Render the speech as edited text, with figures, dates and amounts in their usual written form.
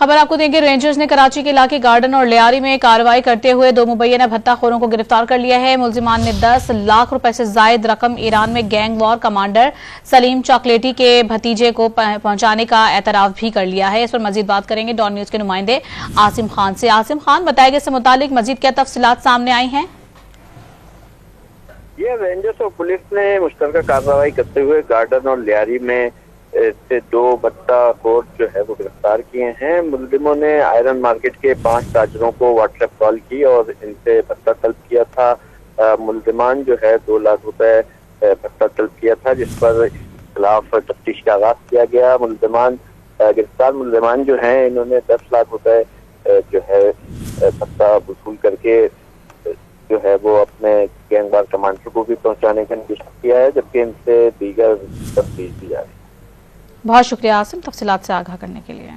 खबर आपको देंगे। रेंजर्स ने कराची के इलाके गार्डन और लियारी में कार्रवाई करते हुए 2 मुबैना भत्ताखोरों को गिरफ्तार कर लिया है। मुल्जिमान ने 10 लाख रुपए से जायद रकम ईरान में गैंग वॉर कमांडर सलीम चॉकलेटी के भतीजे को पहुंचाने का एतराफ भी कर लिया है। इस पर मजीद बात करेंगे डॉन न्यूज के नुमाइंदे आसिम खान से। आसिम खान, बताएगा इससे मुतालिक मजीद क्या तफसीलात सामने आई हैं? ये रेंजर्स और पुलिस ने मुश्तरका कार्रवाई करते हुए गार्डन और लियारी में से 2 भत्ताखोर जो है वो गिरफ्तार किए हैं। मुलजिमों ने आयरन मार्केट के 5 ताजरों को व्हाट्सएप कॉल की और इनसे भत्ता तलब किया था। मुलजिमान जो है 2 लाख रुपए भत्ता तलब किया था, जिस पर खिलाफ तफ्तीश का आगाज किया गया। गिरफ्तार मुलजिमान जो है इन्होंने 10 लाख रुपए जो है भत्ता वसूल करके जो है वो अपने गैंगवार कमांडर को भी पहुंचाने का निर्देश किया है, जबकि इनसे दीगर तफ्तीश की जा रही है। बहुत शुक्रिया आसिम, तफसीलात से आगाह करने के लिए।